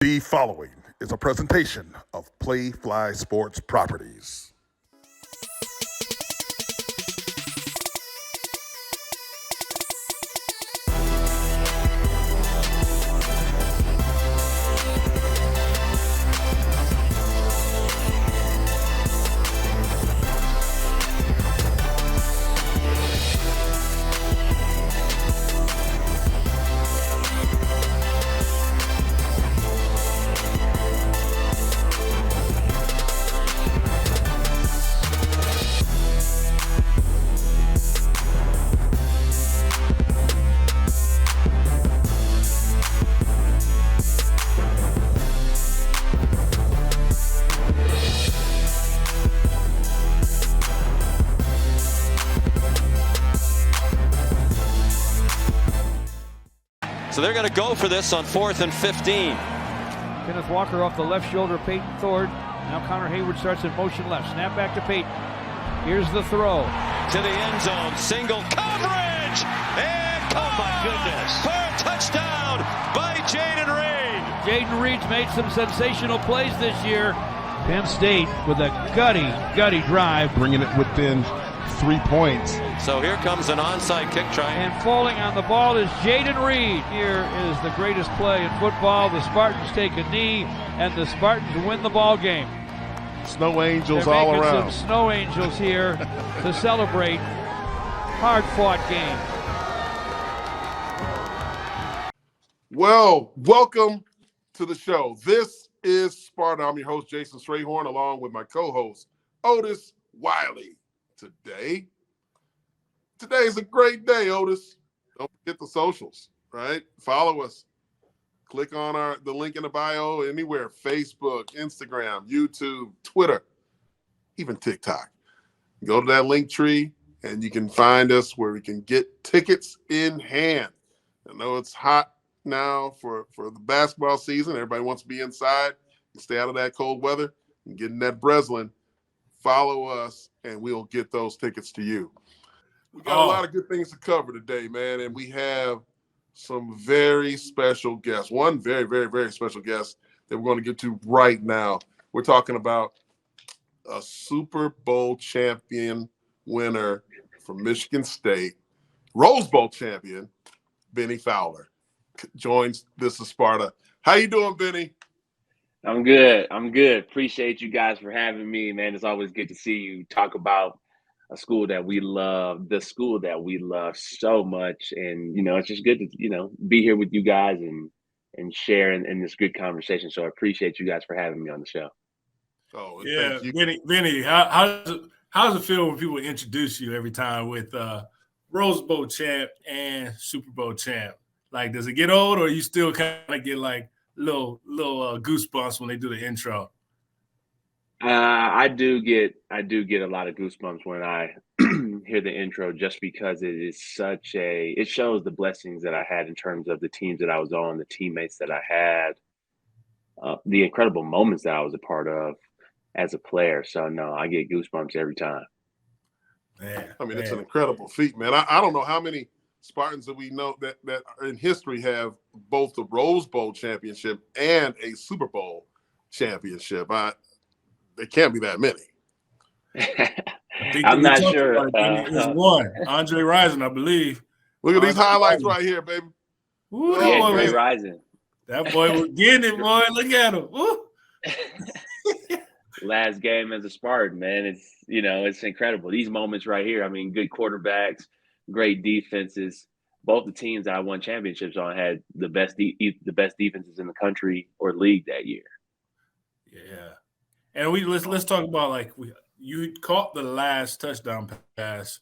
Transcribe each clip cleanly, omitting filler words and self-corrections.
The following is a presentation of Playfly Sports Properties. So they're going to go for this on 4th and 15. Kenneth Walker off the left shoulder, Peyton Thorne. Now Connor Hayward starts in motion left. Snap back to Peyton. Here's the throw. To the end zone. Single coverage. And oh my goodness. For a touchdown by Jaden Reed. Jaden Reed's made some sensational plays this year. Penn State with a gutty drive. Bringing it within 3 points. So here comes an onside kick try. And falling on the ball is Jaden Reed. Here is the greatest play in football. The Spartans take a knee, and the Spartans win the ball game. Snow angels They're all making around. some snow angels here to celebrate. Hard-fought game. Well, welcome to the show. This is Sparta. I'm your host, Jason Strayhorn, along with my co-host, Otis Wiley. Today's a great day, Otis. Don't forget the socials, right? Follow us. Click on the link in the bio anywhere: Facebook, Instagram, YouTube, Twitter, even TikTok. Go to that link tree and you can find us where we can get tickets in hand. I know it's hot now for the basketball season. Everybody wants to be inside and stay out of that cold weather and get in that Breslin. Follow us and we'll get those tickets to you. We got a lot of good things to cover today, man, and we have some very special guests. One very, very, very special guest that we're going to get to right now. We're talking about a Super Bowl champion winner from Michigan State, Rose Bowl champion, Bennie Fowler, joins This Is Sparta. How you doing, Bennie? I'm good. Appreciate you guys for having me, man. It's always good to see you talk about a school that we love, the school that we love so much. And, it's just good to, be here with you guys and share in this good conversation. So I appreciate you guys for having me on the show. Oh, yeah. Bennie, how does it feel when people introduce you every time with Rose Bowl champ and Super Bowl champ? Like, does it get old, or you still kind of get like little goosebumps when they do the intro? I do get a lot of goosebumps when I hear the intro, just because it is it shows the blessings that I had in terms of the teams that I was on, the teammates that I had, the incredible moments that I was a part of as a player. So no, I get goosebumps every time. Man, it's an incredible feat, man. I don't know how many Spartans that we know that in history have both the Rose Bowl championship and a Super Bowl championship. There can't be that many. I'm not sure. There's one. Andre Rison, I believe. Look at these highlights right here, baby. Ooh, yeah, Andre Rison. That boy was getting it, boy. Look at him. Last game as a Spartan, man. It's incredible. These moments right here. Good quarterbacks, great defenses. Both the teams that I won championships on had the best defenses in the country or league that year. Yeah. And let's talk about, you caught the last touchdown pass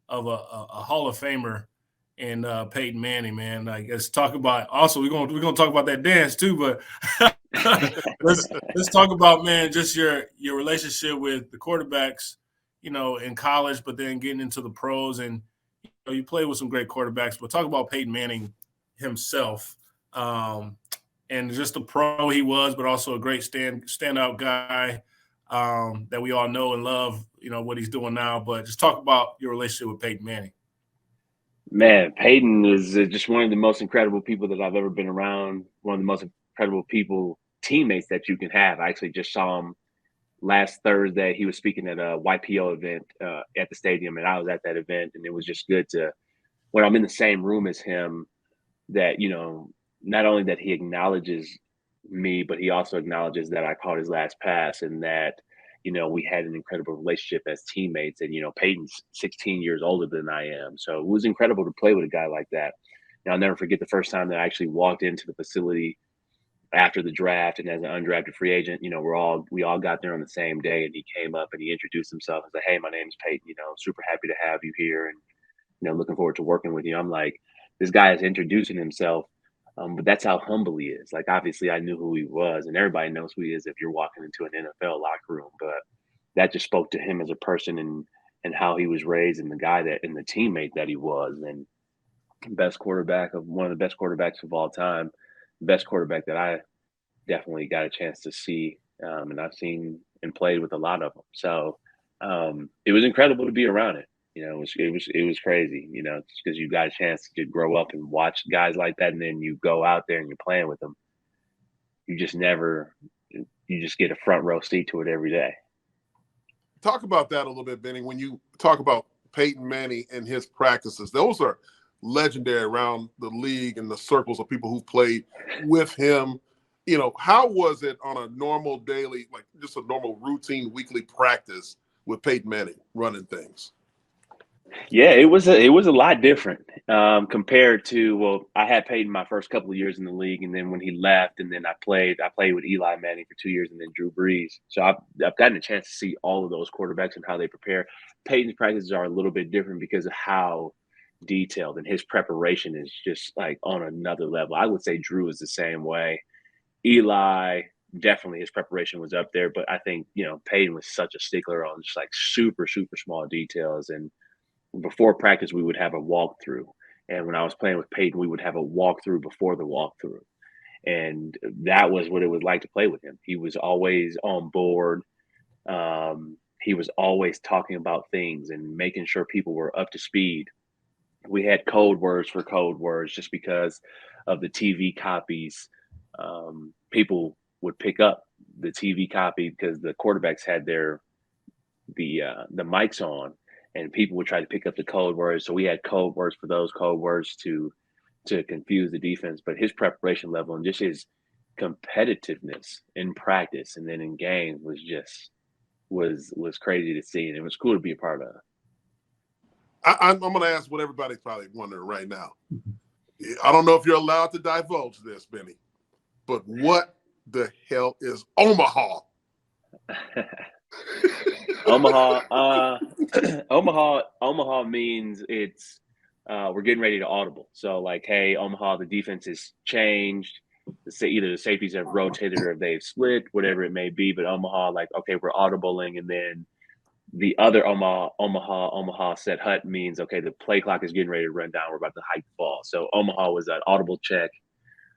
of a Hall of Famer in Peyton Manning, man. Let's talk about. Also, we're gonna talk about that dance too, but let's talk about, man, just your relationship with the quarterbacks, in college, but then getting into the pros, and you play with some great quarterbacks. But talk about Peyton Manning himself. And just the pro he was, but also a great standout guy that we all know and love, what he's doing now. But just talk about your relationship with Peyton Manning. Man, Peyton is just one of the most incredible people that I've ever been around, one of the most incredible people teammates that you can have. I actually just saw him last Thursday. He was speaking at a YPO event at the stadium, and I was at that event, and it was just good to, when I'm in the same room as him, that, you know, not only that he acknowledges me, but he also acknowledges that I caught his last pass, and that, you know, we had an incredible relationship as teammates. And, you know, Peyton's 16 years older than I am. So it was incredible to play with a guy like that. And I'll never forget the first time that I actually walked into the facility after the draft, and as an undrafted free agent, you know, we all got there on the same day, and he came up and he introduced himself and said, "Hey, my name's Peyton, you know, super happy to have you here, and, you know, looking forward to working with you." I'm like, this guy is introducing himself, but that's how humble he is. Like, obviously I knew who he was, and everybody knows who he is if you're walking into an NFL locker room, but that just spoke to him as a person, and how he was raised, and the guy that, and the teammate that he was, and one of the best quarterbacks of all time, best quarterback that I definitely got a chance to see, and I've seen and played with a lot of them. So it was incredible to be around it. You know, it was crazy. You know, just because you got a chance to grow up and watch guys like that, and then you go out there and you're playing with them, you just get a front row seat to it every day. Talk about that a little bit, Benny. When you talk about Peyton Manning and his practices, those are legendary around the league and the circles of people who played with him. You know, how was it on a normal daily, like just a normal routine weekly practice with Peyton Manning running things? Yeah, it was a lot different compared to, well, I had Peyton my first couple of years in the league, and then when he left, and then I played with Eli Manning for 2 years, and then Drew Brees. So I've gotten a chance to see all of those quarterbacks and how they prepare. Peyton's practices are a little bit different because of how detailed, and his preparation is just like on another level. I would say Drew is the same way. Eli, definitely his preparation was up there, but I think, you know, Peyton was such a stickler on just like super, super small details. And before practice, we would have a walkthrough. And when I was playing with Peyton, we would have a walkthrough before the walkthrough. And that was what it was like to play with him. He was always on board. He was always talking about things and making sure people were up to speed. We had code words for code words just because of the TV copies. People would pick up the TV copy because the quarterbacks had the mics on, and people would try to pick up the code words. So we had code words for those code words to confuse the defense. But his preparation level and just his competitiveness in practice and then in games was crazy to see, and it was cool to be a part of. I'm going to ask what everybody's probably wondering right now. I don't know if you're allowed to divulge this, Benny, but what the hell is Omaha? Omaha means it's we're getting ready to audible. So like, hey, Omaha, the defense has changed. Either the safeties have rotated or they've split, whatever it may be. But Omaha, like, okay, we're audibling, and then the other Omaha said hut means, okay, the play clock is getting ready to run down. We're about to hike the ball. So Omaha was an audible check.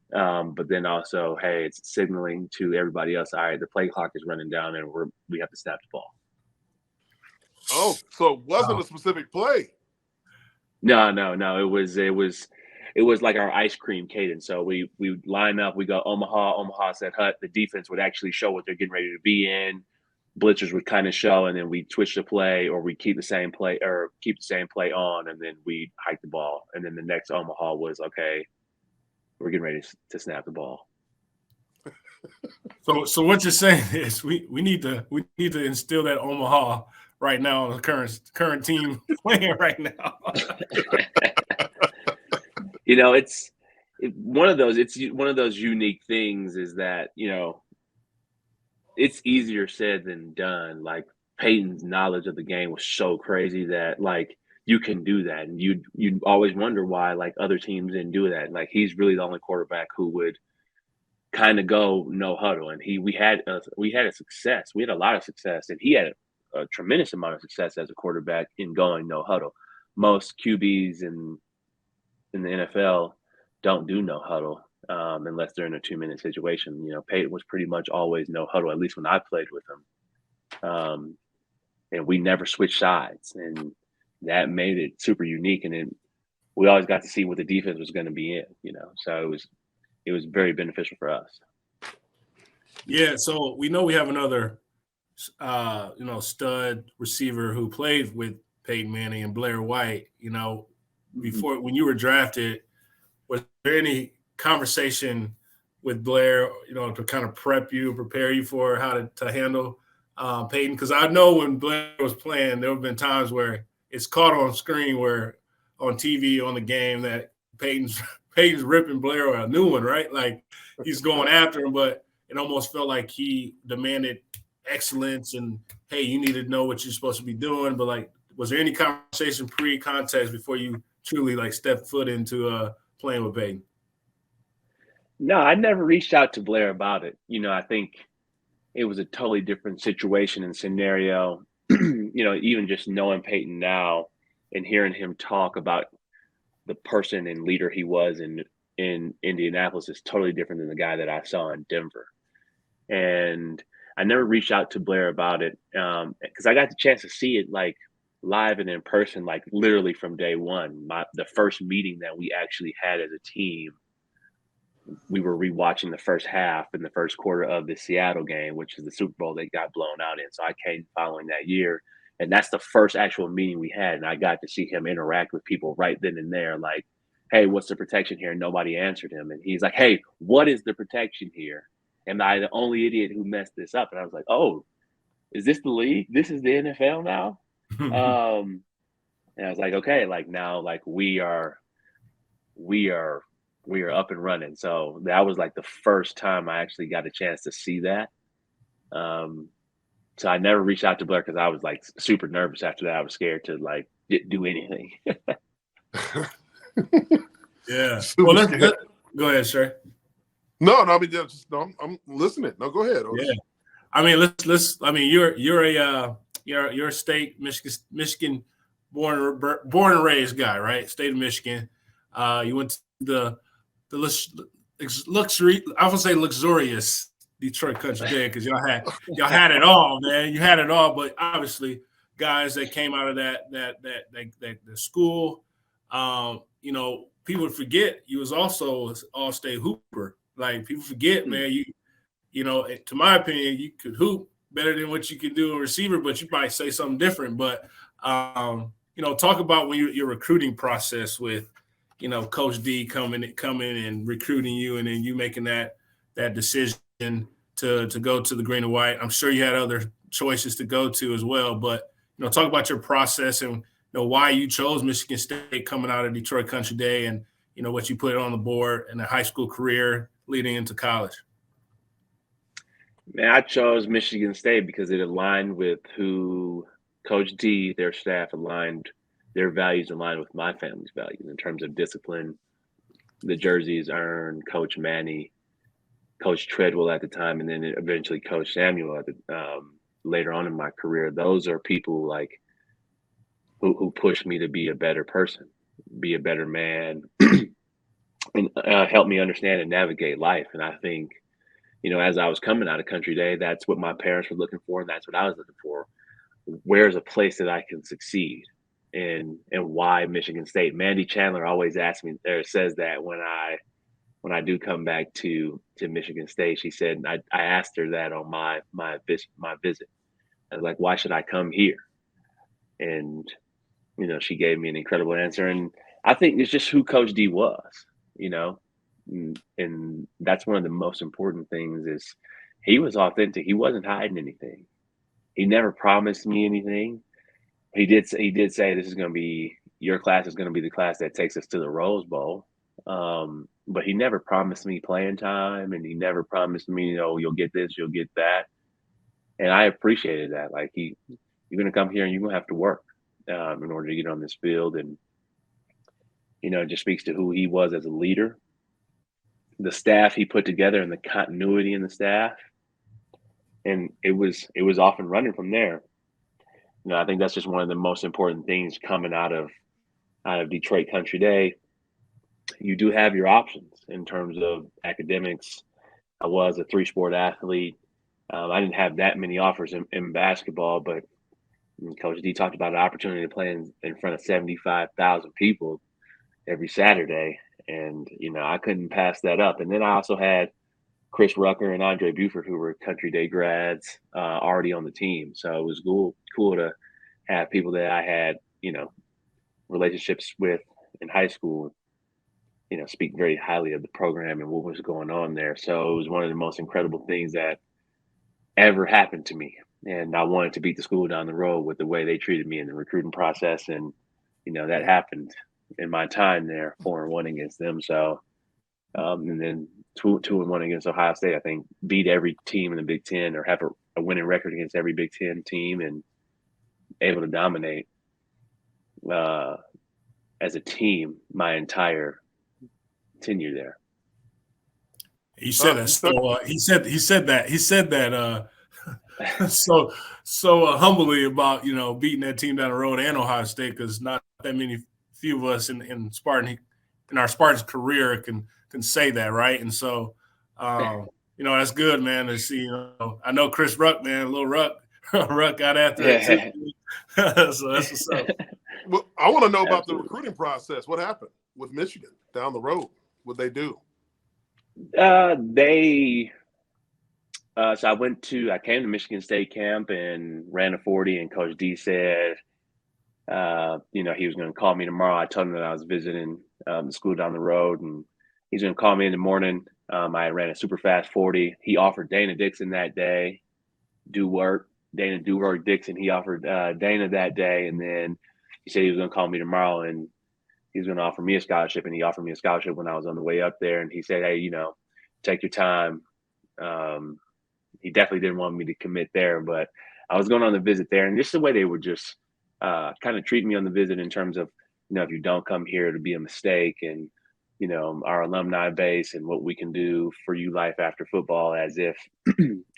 But then also, hey, it's signaling to everybody else, all right, the play clock is running down and we have to snap the ball. Oh, so it wasn't a specific play. No. It was like our ice cream cadence. So we would line up, we go Omaha said hut. The defense would actually show what they're getting ready to be in. Blitzers would kind of show, and then we switch the play, or we keep the same play on, and then we hike the ball. And then the next Omaha was, okay, we're getting ready to snap the ball. So what you're saying is we need to instill that Omaha right now on the current team playing right now. You know, it's one of those unique things is that, you know, it's easier said than done. Like, Peyton's knowledge of the game was so crazy that, like, you can do that, and you'd always wonder why, like, other teams didn't do that. Like, he's really the only quarterback who would kind of go no huddle, and we had a lot of success, and he had a tremendous amount of success as a quarterback in going no huddle. Most QBs in the NFL don't do no huddle unless they're in a 2-minute situation. You know, Peyton was pretty much always no huddle, at least when I played with him. And we never switched sides, and that made it super unique. And then we always got to see what the defense was going to be in, you know. So it was very beneficial for us. Yeah, so we know we have another, stud receiver who played with Peyton Manning and Blair White. Before when you were drafted, was there any conversation with Blair, to kind of prepare you for how to handle Peyton? Because I know when Blair was playing, there have been times where it's caught on screen, where on TV on the game that Peyton's ripping Blair a new one, right? Like he's going after him, but it almost felt like he demanded excellence and, hey, you need to know what you're supposed to be doing. But like, was there any conversation pre-context before you truly like stepped foot into playing with Peyton? No, I never reached out to Blair about it. I think it was a totally different situation and scenario. Even just knowing Peyton now and hearing him talk about the person and leader he was in Indianapolis is totally different than the guy that I saw in Denver. And I never reached out to Blair about it because I got the chance to see it like live and in person, like literally from day one. The first meeting that we actually had as a team, we were rewatching the first half in the first quarter of the Seattle game, which is the Super Bowl they got blown out in. So I came following that year. And that's the first actual meeting we had. And I got to see him interact with people right then and there. Like, hey, what's the protection here? And nobody answered him. And he's like, hey, what is the protection here? Am I the only idiot who messed this up? And I was like, oh, is this the league? This is the NFL now? And I was like, okay, like now, like we are up and running. So that was like the first time I actually got a chance to see that. So I never reached out to Blair because I was like super nervous after that. I was scared to like do anything. Yeah. Well, go ahead, sir. No, I mean, I'm listening. No, go ahead. Yeah. I mean, let's. I mean, you're a state Michigan born and raised guy, right? State of Michigan. You went to the luxury. I would say luxurious Detroit Country Day because y'all had it all, man. You had it all, but obviously, guys that came out of that school, people forget you was also all-state hooper. Like people forget, man. To my opinion, you could hoop better than what you can do in receiver, but you might say something different. But talk about when your recruiting process with, Coach D coming and recruiting you, and then you making that decision to go to the green and white. I'm sure you had other choices to go to as well, but talk about your process and why you chose Michigan State coming out of Detroit Country Day, and what you put on the board in a high school career leading into college. Man, I chose Michigan State because it aligned with who Coach D, their staff their values aligned with my family's values in terms of discipline. The jerseys earned, Coach Manny, Coach Treadwell at the time, and then eventually Coach Samuel later on in my career. Those are people like who pushed me to be a better person, be a better man, and help me understand and navigate life. And I think, as I was coming out of Country Day, that's what my parents were looking for, and that's what I was looking for. Where's a place that I can succeed, and why Michigan State? Mandy Chandler always asks me, or says that when I do come back to Michigan State, she said, I asked her that on my visit. I was like, why should I come here? And she gave me an incredible answer, and I think it's just who Coach D was, and that's one of the most important things is he was authentic. He wasn't hiding anything. He never promised me anything. He did say your class is going to be the class that takes us to the Rose Bowl. But he never promised me playing time, and he never promised me, you'll get this, you'll get that. And I appreciated that. Like you're going to come here and you're going to have to work in order to get on this field. And, it just speaks to who he was as a leader, the staff he put together and the continuity in the staff. And it was off and running from there. I think that's just one of the most important things coming out of Detroit Country Day. You do have your options in terms of academics. I was a 3-sport athlete. I didn't have that many offers in basketball, but Coach D talked about an opportunity to play in front of 75,000 people every Saturday. And, I couldn't pass that up. And then I also had Chris Rucker and Andre Buford, who were Country Day grads, already on the team. So it was cool to have people that I had, relationships with in high school, speak very highly of the program and what was going on there. So it was one of the most incredible things that ever happened to me. And I wanted to beat the school down the road with the way they treated me in the recruiting process. And, that happened in my time there, 4-1 against them. So, and then 2-1 against Ohio State, I think, beat every team in the Big Ten or have a winning record against every Big Ten team and able to dominate as a team my entire tenure there. He said that. So he said that so humbly about beating that team down the road and Ohio State, because not that few of us in Spartan in our Spartan's career can say that, right? And so that's good, man, to see. I know Chris Ruck, man, little Ruck got after it too. So that's what's up. Well, I want to know about the recruiting process. What happened with Michigan down the road? What'd they do? So I came to Michigan State camp and ran a 40, and Coach D said, he was going to call me tomorrow. I told him that I was visiting the school down the road, and he's going to call me in the morning. I ran a super fast 40. He offered Dana Dixon that day, Dana Duwork Dixon. He offered Dana that day, and then he said he was going to call me tomorrow, and he was going to offer me a scholarship, and he offered me a scholarship when I was on the way up there. And he said, hey, take your time. He definitely didn't want me to commit there, but I was going on the visit there, and just the way they were just kind of treating me on the visit in terms of, if you don't come here, it'll be a mistake, and, our alumni base and what we can do for you life after football, as if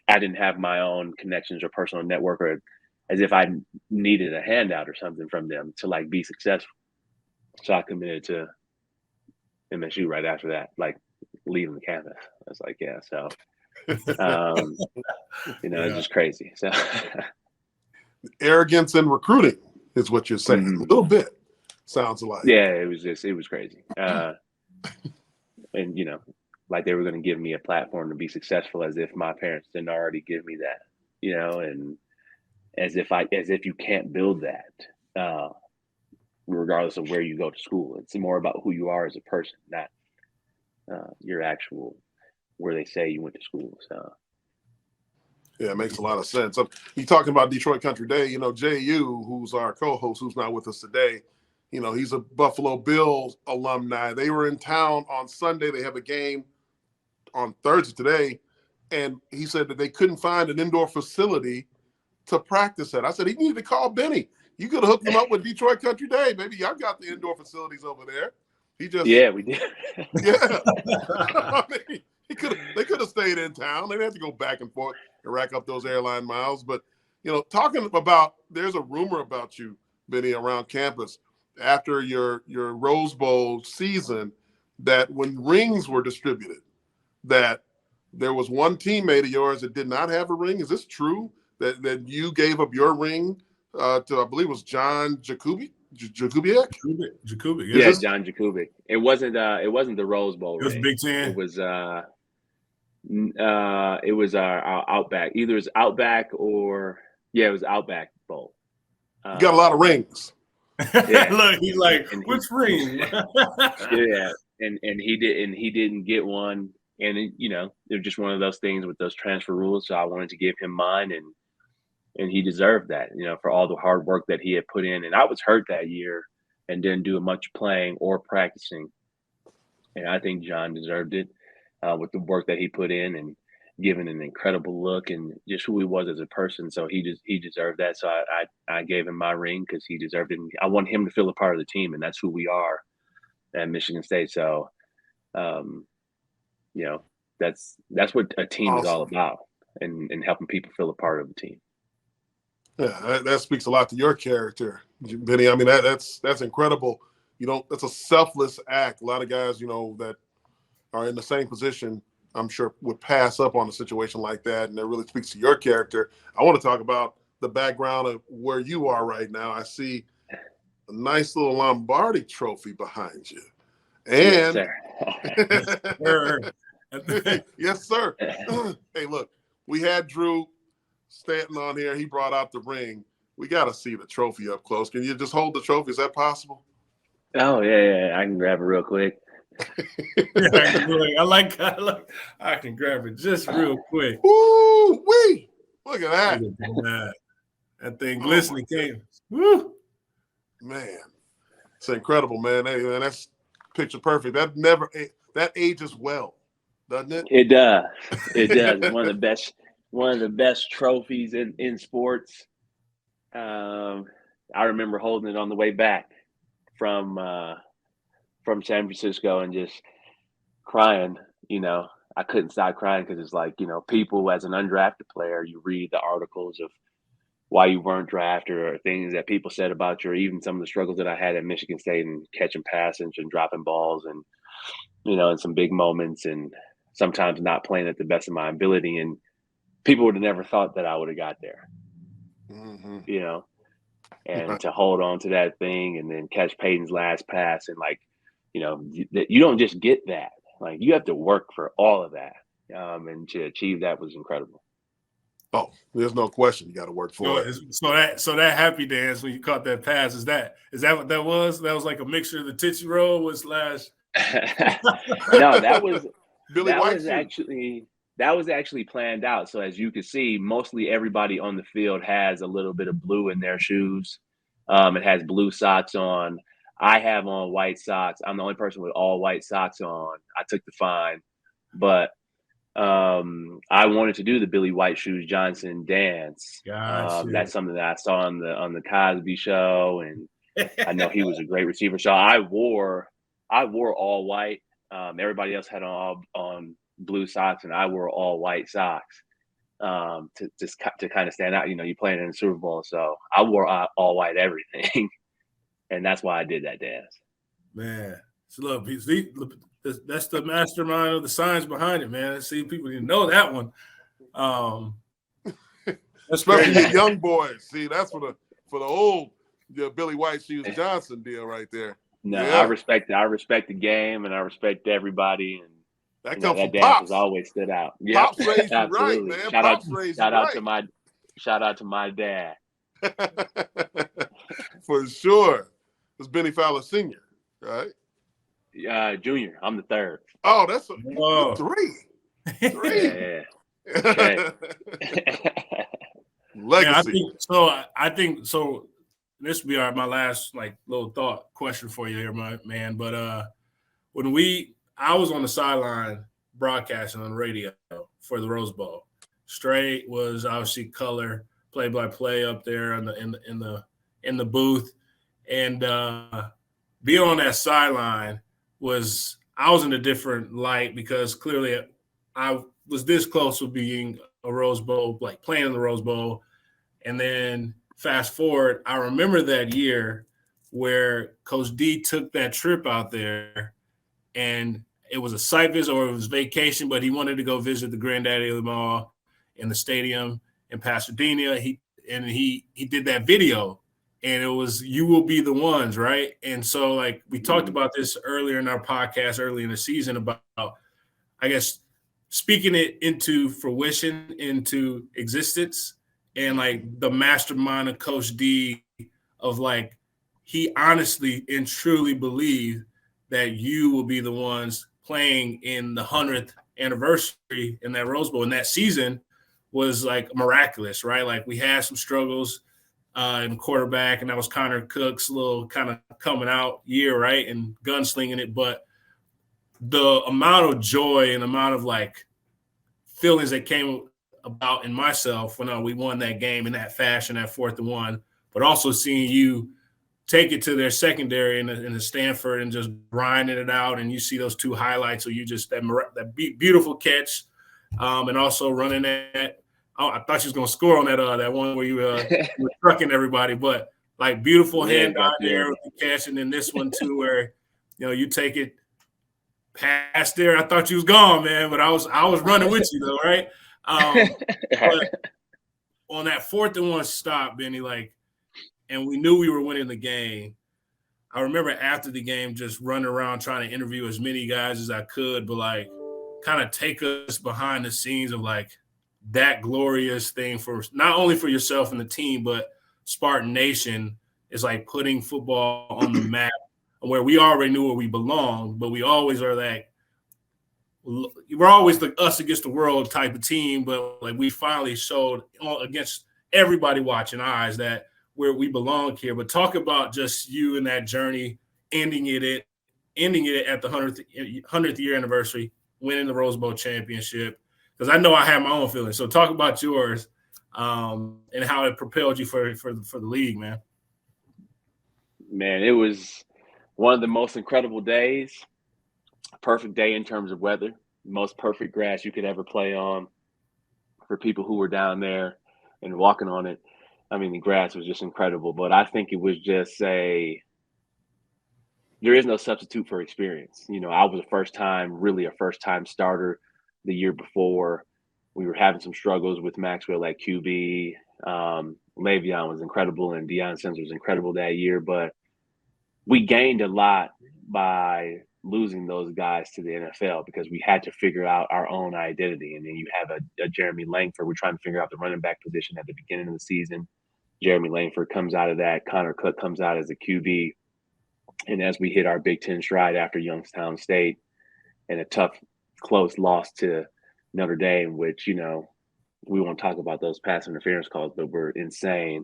I didn't have my own connections or personal network, or as if I needed a handout or something from them to be successful. So I committed to MSU right after that, leaving the campus. I was like, yeah. So, it's just crazy. So arrogance in recruiting is what you're saying. A little bit sounds like. Yeah, it was crazy. And they were going to give me a platform to be successful, as if my parents didn't already give me that, and as if you can't build that, regardless of where you go to school. It's more about who you are as a person, not your actual where they say you went to school. So yeah, it makes a lot of sense. You talking about Detroit Country Day, JU, who's our co-host, who's not with us today, he's a Buffalo Bills alumni. They were in town on Sunday. They have a game on Thursday today, and he said that they couldn't find an indoor facility to practice at. I said he needed to call Benny. You could have hooked him up with Detroit Country Day. Maybe y'all got the indoor facilities over there. Yeah, we did. Yeah. They could have stayed in town. They didn't have to go back and forth and rack up those airline miles. But, talking about, there's a rumor about you, Benny, around campus after your Rose Bowl season, that when rings were distributed, that there was one teammate of yours that did not have a ring. Is this true, that you gave up your ring to, I believe it was John Jakubiak? Jakubiak, yeah, John Jakubiak. It wasn't the Rose Bowl. It was ring. Big Ten. It was our Outback. Either it was Outback or it was Outback Bowl. You got a lot of rings. Yeah. Look, he's like, which ring? Yeah, and he didn't get one, and it was just one of those things with those transfer rules. So I wanted to give him mine, and he deserved that, for all the hard work that he had put in. And I was hurt that year and didn't do much playing or practicing, and I think John deserved it with the work that he put in and giving an incredible look and just who he was as a person. So he deserved that. So I gave him my ring because he deserved it. And I want him to feel a part of the team, and that's who we are at Michigan State. So, that's what a team is all about, and helping people feel a part of the team. Yeah, that speaks a lot to your character, Benny. I mean, that's incredible. That's a selfless act. A lot of guys, that are in the same position, I'm sure would pass up on a situation like that, and that really speaks to your character. I want to talk about the background of where you are right now. I see a nice little Lombardi trophy behind you. And yes, Yes, sir. Hey, look, we had Drew Stanton on here. He brought out the ring. We got to see the trophy up close. Can you just hold the trophy? Is that possible? Oh yeah, I can grab it real quick. I can grab it just real quick. Woo wee! Look at that. That thing glistening came. Woo! Man, it's incredible, man. Hey, man, that's picture perfect. That ages well, doesn't it? It does. It does. It's one of the best trophies in sports. I remember holding it on the way back from San Francisco and just crying. I couldn't stop crying because it's like, people as an undrafted player, you read the articles of why you weren't drafted or things that people said about you, or even some of the struggles that I had at Michigan State and catching passes and dropping balls and, and some big moments and sometimes not playing at the best of my ability. And people would have never thought that I would have got there, and to hold on to that thing and then catch Peyton's last pass. And you don't just get that. Like, you have to work for all of that. And to achieve that was incredible. Oh, there's no question. You got to work for it. So that happy dance when you caught that pass, is that what that was? That was like a mixture of the Tootsie Roll with slash. No, that was Billy White. That was actually planned out. So as you can see, mostly everybody on the field has a little bit of blue in their shoes. It has blue socks on. I have on white socks. I'm the only person with all white socks on. I took the fine, but I wanted to do the Billy White Shoes Johnson dance. That's something that I saw on the Cosby Show, and I know he was a great receiver. So I wore all white. Everybody else had on blue socks, and I wore all white socks to kind of stand out. You're playing in the Super Bowl, so I wore all white everything, and that's why I did that dance. Man, so look, that's the mastermind of the science behind it, man. See, people didn't know that one. Especially the young boys. See, that's for the old Billy White Shoes Johnson deal right there. No, yeah. I respect the game, and I respect everybody, and that comes from that Pops. has always stood out. Pops raised you right, man. Shout out to my dad. For sure. It's Bennie Fowler Sr., right? Junior. I'm the third. Oh, that's three. Yeah. Okay. Legacy. Yeah, I think so. This will be my last little thought question for you here, my man. But I was on the sideline broadcasting on the radio for the Rose Bowl. Stray was obviously color play-by-play up there in the booth, and being on that sideline I was in a different light because clearly I was this close to being a Rose Bowl, like playing in the Rose Bowl, and then fast forward, I remember that year where Coach D took that trip out there, and it was a site visit or it was vacation, but he wanted to go visit the Granddaddy of them all in the stadium in Pasadena. He did that video, and it was "You Will Be the Ones," right? And so we talked about this earlier in our podcast, early in the season, about, I guess, speaking it into fruition, into existence. And the mastermind of Coach D of he honestly and truly believed that you will be the ones playing in the 100th anniversary in that Rose Bowl. And that season was miraculous, right? We had some struggles in quarterback, and that was Connor Cook's little kind of coming out year, right? And gunslinging it. But the amount of joy and amount of feelings that came about in myself when we won that game in that fashion, that 4th and 1, but also seeing you take it to their secondary in the Stanford and just grinding it out, and you see those two highlights of you just that beautiful catch, and also running that. Oh, I thought you was gonna score on that one where you were trucking everybody, but beautiful hand out there with the catch, and then this one too where you take it past there. I thought you was gone, man, but I was running with you though, right? But on that 4th and 1 stop, Benny, and we knew we were winning the game. I remember after the game just running around trying to interview as many guys as I could, but kind of take us behind the scenes of like that glorious thing for not only for yourself and the team, but Spartan Nation is like putting football on the map where we already knew where we belong, but we always are like, we're always the us against the world type of team, but like we finally showed against everybody watching eyes that where we belong here. But talk about just you and that journey, ending it at the 100th year anniversary, winning the Rose Bowl championship. Because I know I have my own feelings. So talk about yours and how it propelled you for the league, man. Man, it was one of the most incredible days. Perfect day in terms of weather. Most perfect grass you could ever play on for people who were down there and walking on it. I mean, the grass was just incredible. But I think it was just there is no substitute for experience. You know, I was a first time starter the year before. We were having some struggles with Maxwell at QB. Le'Veon was incredible and Deion Sanders was incredible that year. But we gained a lot by losing those guys to the NFL because we had to figure out our own identity. And then you have a Jeremy Langford. We're trying to figure out the running back position at the beginning of the season. Jeremy Langford comes out of that. Connor Cook comes out as a QB. And as we hit our Big Ten stride after Youngstown State and a tough, close loss to Notre Dame, which, you know, we won't talk about those pass interference calls, but were insane.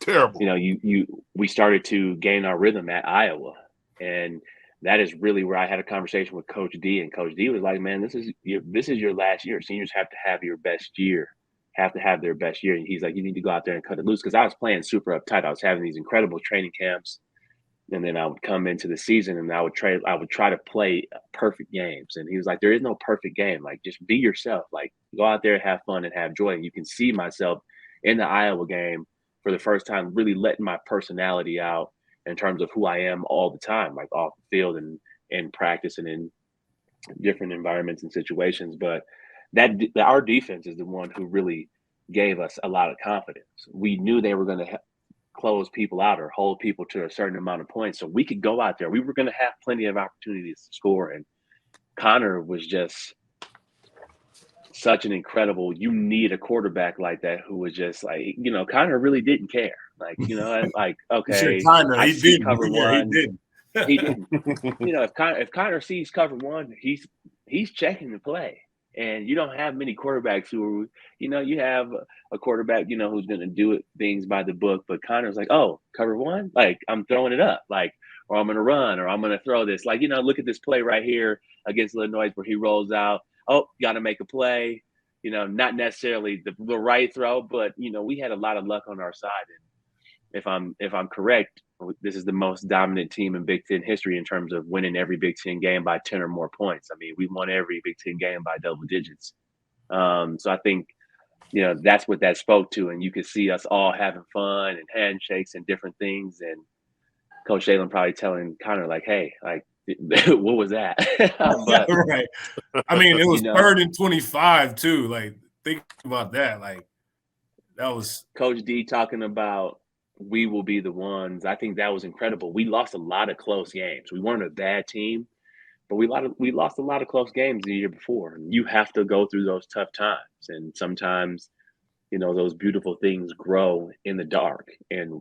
Terrible. You know, we started to gain our rhythm at Iowa. And that is really where I had a conversation with Coach D. And Coach D was like, man, this is your last year. Seniors have to have your best year, have to have their best year. And he's like, you need to go out there and cut it loose. Because I was playing super uptight. I was having these incredible training camps. And then I would come into the season and I would try to play perfect games. And he was like, there is no perfect game. Like, just be yourself. Like, go out there, have fun, and have joy. And you can see myself in the Iowa game for the first time, really letting my personality out in terms of who I am all the time, like off the field and in practice and in different environments and situations. But our defense is the one who really gave us a lot of confidence. We knew they were going to close people out or hold people to a certain amount of points. So we could go out there. We were going to have plenty of opportunities to score. And Connor was just such an incredible, you need a quarterback like that who was just like, you know, Connor really didn't care. Like, you know, like, okay, I see cover one. He didn't. You know, if Connor sees cover one, he's checking the play. And you don't have many quarterbacks who are, you know, you have a quarterback, you know, who's going to do things by the book. But Connor's like, oh, cover one? Like, I'm throwing it up. Like, or I'm going to run, or I'm going to throw this. Like, you know, look at this play right here against Illinois where he rolls out. Oh, got to make a play. You know, not necessarily the right throw, but, you know, we had a lot of luck on our side. And if I'm correct, this is the most dominant team in Big Ten history in terms of winning every Big Ten game by 10 or more points. I mean, we won every Big Ten game by double digits. So I think, you know, that's what that spoke to. And you could see us all having fun and handshakes and different things. And Coach Shalen probably telling Connor, like, hey, like, what was that? But, right. I mean, it was, you know, 3rd and 25 too. Like, think about that. Like, that was Coach D talking about, we will be the ones. I think that was incredible. We lost a lot of close games. We weren't a bad team, but we lost a lot of close games the year before. And you have to go through those tough times. And sometimes, you know, those beautiful things grow in the dark. And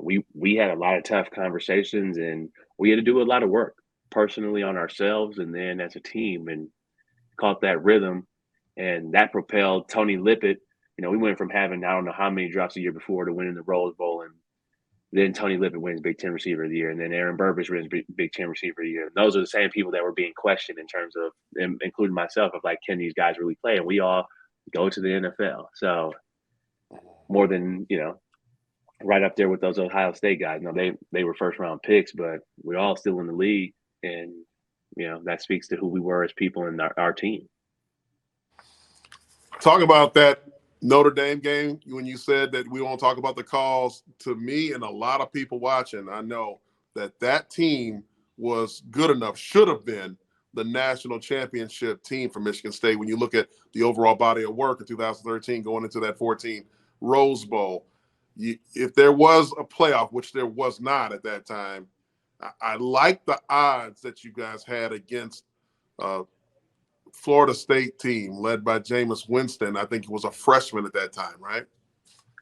we had a lot of tough conversations, and we had to do a lot of work personally on ourselves and then as a team, and caught that rhythm. And that propelled Tony Lippett. You know, we went from having, I don't know how many drops a year before, to winning the Rose Bowl. And then Tony Lippett wins Big Ten Receiver of the Year. And then Aaron Burbridge wins Big Ten Receiver of the Year. And those are the same people that were being questioned in terms of, including myself, of like, can these guys really play? And we all go to the NFL. So more than, you know, right up there with those Ohio State guys. You know, they were first round picks, but we're all still in the league. And, you know, that speaks to who we were as people in our team. Talk about that Notre Dame game, when you said that we won't talk about the calls, to me and a lot of people watching, I know that team was good enough, should have been the national championship team for Michigan State. When you look at the overall body of work in 2013 going into that 14 Rose Bowl, if there was a playoff, which there was not at that time, I like the odds that you guys had against Florida State team led by Jameis Winston. I think he was a freshman at that time, right?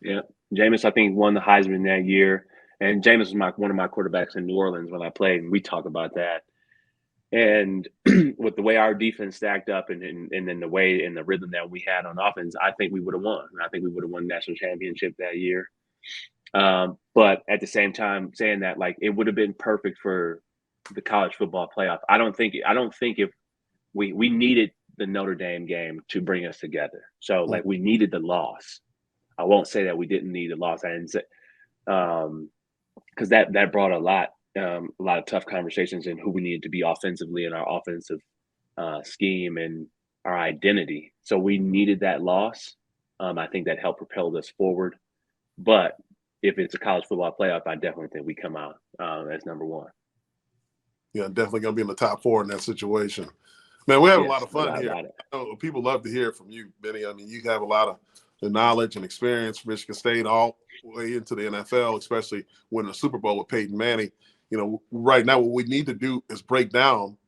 Yeah. Jameis, I think, won the Heisman that year. And Jameis was one of my quarterbacks in New Orleans when I played, and we talk about that. And with the way our defense stacked up and then the way and the rhythm that we had on offense, I think we would have won. I think we would have won the national championship that year. But at the same time, saying that, like, it would have been perfect for the college football playoff. I don't think if we needed the Notre Dame game to bring us together. So, like, we needed the loss. I won't say that we didn't need the loss. I didn't say because that brought a lot of tough conversations in who we needed to be offensively in our offensive scheme and our identity. So we needed that loss. I think that helped propel us forward. But if it's a college football playoff, I definitely think we come out as number one. Yeah, definitely going to be in the top 4 in that situation. Man, we have a lot of fun here. I know people love to hear from you, Benny. I mean, you have a lot of the knowledge and experience from Michigan State all the way into the NFL, especially winning a Super Bowl with Peyton Manning. You know, right now what we need to do is break down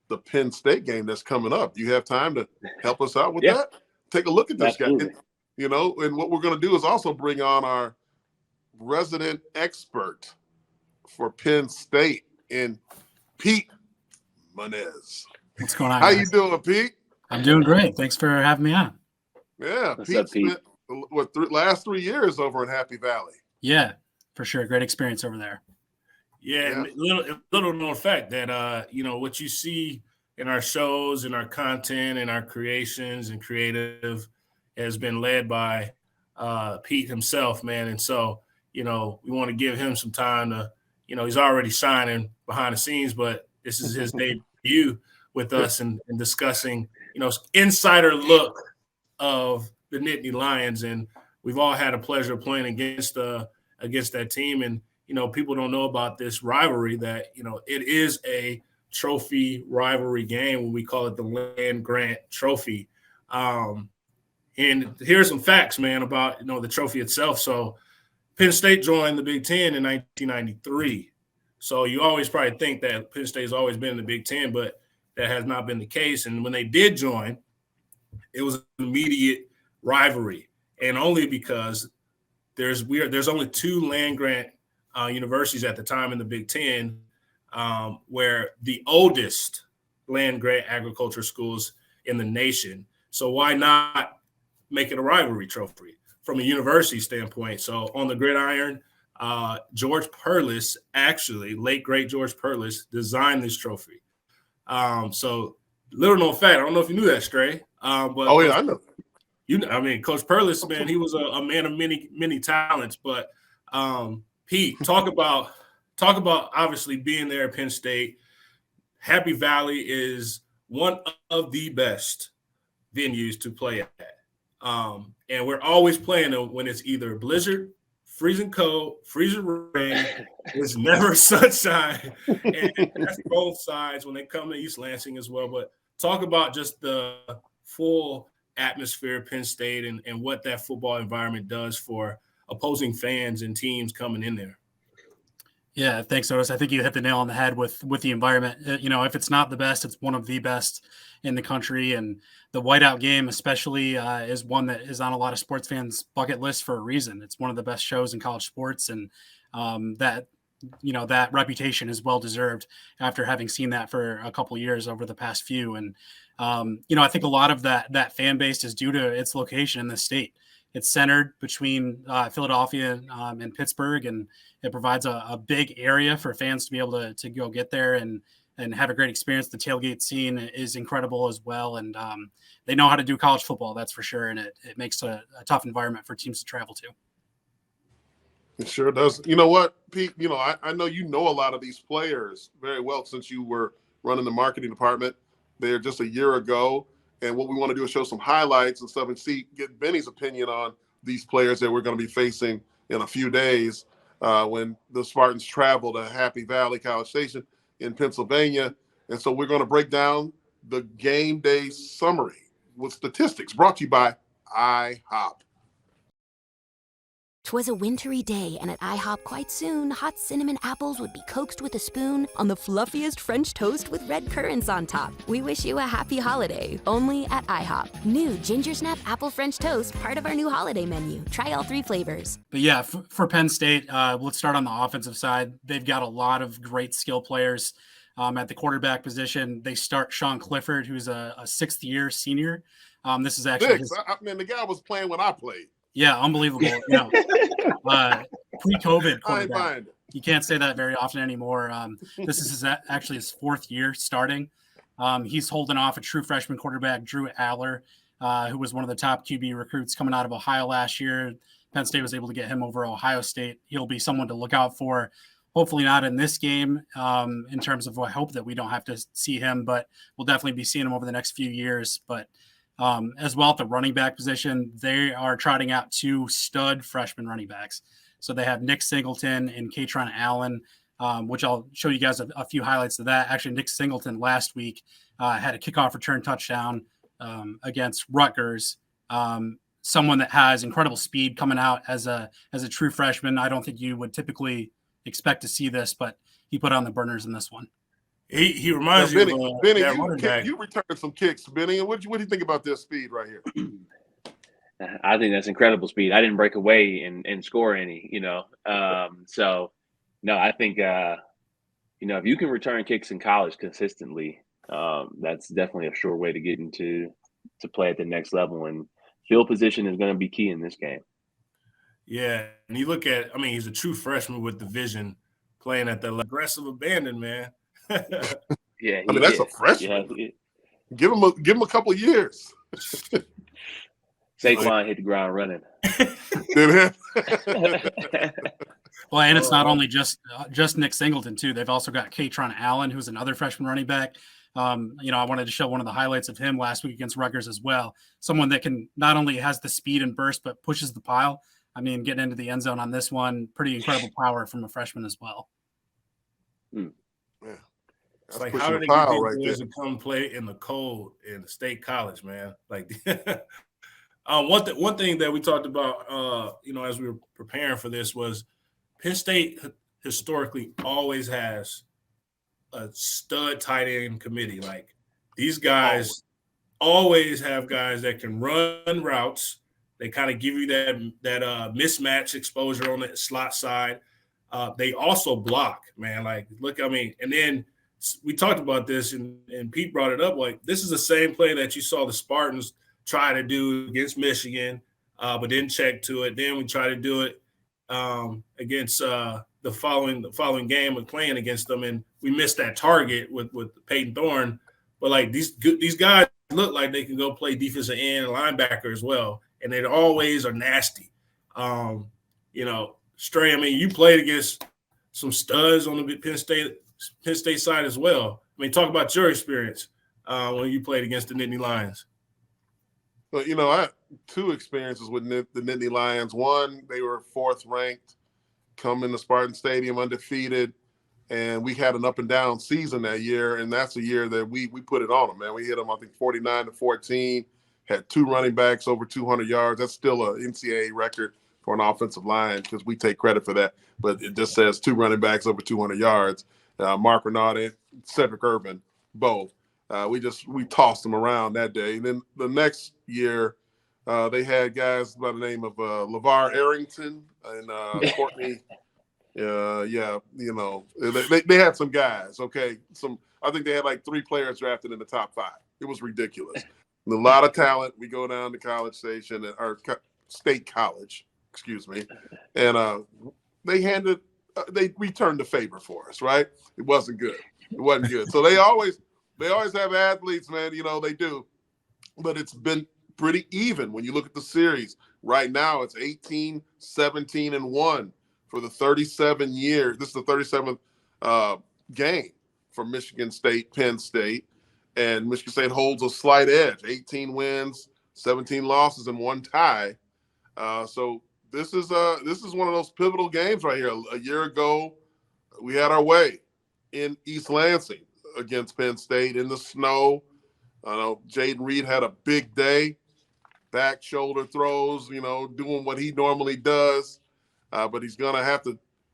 the Penn State game that's coming up. Do you have time to help us out with that? Take a look at this guy. You know, and what we're going to do is also bring on our resident expert for Penn State in Pete Manez. What's going on? How you doing, Pete? I'm doing great. Than's for having me on. Yeah, What's Pete up, Pete? spent last 3 years over in Happy Valley. Yeah, for sure. Great experience over there. Yeah, little known fact that you know, what you see in our shows and our content and our creations and creative has been led by Pete himself, man. And so, you know, we want to give him some time to, you know, he's already shining behind the scenes, but this is his debut with us and discussing, you know, insider look of the Nittany Lions. And we've all had a pleasure of playing against that team. And, you know, people don't know about this rivalry that, you know, it is a trophy rivalry game when we call it the Land Grant Trophy. And here's some facts, man, about, you know, the trophy itself. So Penn State joined the Big Ten in 1993. So you always probably think that Penn State's always been in the Big Ten, but that has not been the case. And when they did join, it was an immediate rivalry, and only because there's only 2 land-grant universities at the time in the Big Ten, where the oldest land-grant agriculture schools in the nation. So why not make it a rivalry trophy from a university standpoint? So on the gridiron, George Perlis, actually, late great George Perlis, designed this trophy. So little known fact, I don't know if you knew that, Stray. But I know. I mean, Coach Perlis, man, he was a man of many talents. But Pete, talk about obviously being there at Penn State. Happy Valley is one of the best venues to play at. And we're always playing them when it's either blizzard, freezing cold, freezing rain. It's never sunshine. And that's both sides when they come to East Lansing as well. But talk about just the full atmosphere of Penn State and what that football environment does for opposing fans and teams coming in there. Yeah, thanks, Otis. I think you hit the nail on the head with the environment. You know, if it's not the best, it's one of the best in the country. And the whiteout game especially is one that is on a lot of sports fans' bucket list for a reason. It's one of the best shows in college sports, and that reputation is well-deserved after having seen that for a couple years over the past few. And, I think a lot of that fan base is due to its location in the state. It's centered between Philadelphia and Pittsburgh, and it provides a big area for fans to be able to go get there and have a great experience. The tailgate scene is incredible as well, and they know how to do college football, that's for sure, and it makes a tough environment for teams to travel to. It sure does. You know what, Pete? You know, I know you know a lot of these players very well since you were running the marketing department there just a year ago. And what we want to do is show some highlights and stuff and get Benny's opinion on these players that we're going to be facing in a few days when the Spartans travel to Happy Valley College Station in Pennsylvania. And so we're going to break down the game day summary with statistics brought to you by IHOP. 'Twas a wintry day, and at IHOP quite soon, hot cinnamon apples would be coaxed with a spoon on the fluffiest French toast with red currants on top. We wish you a happy holiday, only at IHOP. New Ginger Snap Apple French Toast, part of our new holiday menu. Try all 3 flavors. But yeah, for Penn State, let's start on the offensive side. They've got a lot of great skill players at the quarterback position. They start Sean Clifford, who's a 6th-year senior. This is actually the guy was playing when I played. Yeah, unbelievable. Pre-COVID quarterback. You can't say that very often anymore. This is actually his 4th year starting. He's holding off a true freshman quarterback, Drew Aller, who was one of the top QB recruits coming out of Ohio last year. Penn State was able to get him over Ohio State. He'll be someone to look out for. Hopefully not in this game in terms of I hope that we don't have to see him, but we'll definitely be seeing him over the next few years. But as well at the running back position, they are trotting out 2 stud freshman running backs. So they have Nick Singleton and Katron Allen, which I'll show you guys a few highlights of that. Actually, Nick Singleton last week had a kickoff return touchdown against Rutgers. Someone that has incredible speed coming out as a true freshman. I don't think you would typically expect to see this, but he put on the burners in this one. He reminds Bennie, you of Bennie, that running back. you returned some kicks, Bennie. And what do you think about their speed right here? I think that's incredible speed. I didn't break away and score any, So, no, I think, if you can return kicks in college consistently, that's definitely a sure way to get to play at the next level. And field position is going to be key in this game. Yeah, and you look at, he's a true freshman with the vision, playing at the aggressive abandon, man. Yeah, that's a freshman. Yeah, give him a couple of years. Saquon hit the ground running. Well, and it's not only just Nick Singleton too. They've also got Katron Allen, who's another freshman running back. I wanted to show one of the highlights of him last week against Rutgers as well. Someone that can not only has the speed and burst, but pushes the pile. Getting into the end zone on this one, pretty incredible power from a freshman as well. Yeah. It's like, how do they get these boys to come play in the cold in the state college, man? Like, one thing that we talked about, as we were preparing for this was Penn State historically always has a stud tight end committee. Like, these guys always have guys that can run routes. They kind of give you that mismatch exposure on the slot side. They also block, man. Like, look, and then we talked about this, and Pete brought it up. Like, this is the same play that you saw the Spartans try to do against Michigan, but didn't check to it. Then we try to do it against the following game of playing against them, and we missed that target with Peyton Thorne. But like these guys look like they can go play defensive end and linebacker as well, and they always are nasty. Stray, you played against some studs on the Penn State side as well. Talk about your experience when you played against the Nittany Lions. Well, I had 2 experiences with the Nittany Lions. One, they were 4th ranked, coming to Spartan Stadium undefeated, and we had an up and down season that year, and that's a year that we put it on them, man. We hit them, I think, 49-14, had 2 running backs over 200 yards. That's still an NCAA record for an offensive line because we take credit for that, but it just says 2 running backs over 200 yards. Mark Renaud and Cedric Urban, both. We tossed them around that day. And then the next year, they had guys by the name of LeVar Arrington and Courtney. They had some guys. Okay, I think they had like 3 players drafted in the top 5. It was ridiculous. A lot of talent. We go down to College Station or State College, excuse me, and they returned the favor for us. Right? It wasn't good. So they always have athletes, man. They do, but it's been pretty even when you look at the series. Right now, it's 18, 17, and 1 for the 37 years. This is the 37th game for Michigan State, Penn State, and Michigan State holds a slight edge: 18 wins, 17 losses, and 1 tie. So this is one of those pivotal games right here. A year ago, we had our way in East Lansing against Penn State in the snow. I know Jaden Reed had a big day, back shoulder throws, doing what he normally does. but he's going to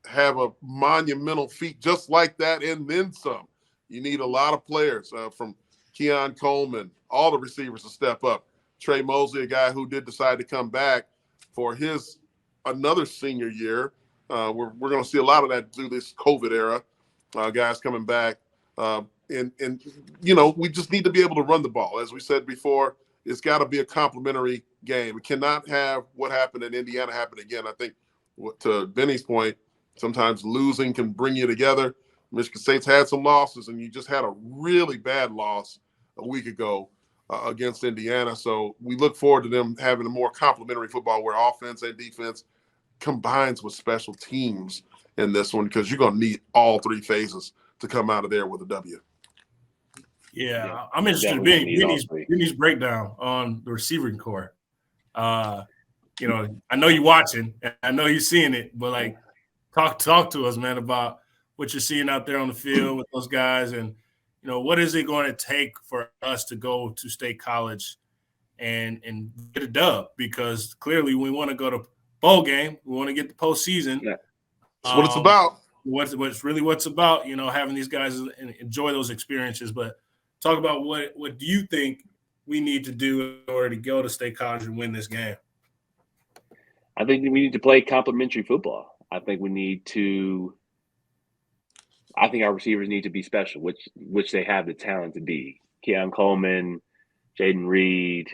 have a monumental feat just like that and then some. You need a lot of players from Keon Coleman, all the receivers to step up. Trey Mosley, a guy who did decide to come back for his another senior year. We're going to see a lot of that through this COVID era, guys coming back. And we just need to be able to run the ball. As we said before, it's got to be a complementary game. We cannot have what happened in Indiana happen again. I think to Benny's point, sometimes losing can bring you together. Michigan State's had some losses, and you just had a really bad loss a week ago against Indiana. So we look forward to them having a more complementary football where offense and defense combines with special teams in this one, because you're going to need all three phases to come out of there with a W. Yeah, I'm interested in Benny's breakdown on the receiving core. I know you're watching, and I know you're seeing it, but like, talk to us, man, about what you're seeing out there on the field with those guys, and what is it going to take for us to go to State College and get a dub? Because clearly we want to go to bowl game, we want to get the postseason. Yeah. That's what it's about. What's about, having these guys enjoy those experiences. But talk about what do you think we need to do in order to go to State College and win this game? I think we need to play complementary football. I think our receivers need to be special, which they have the talent to be. Keon Coleman, Jaden Reed,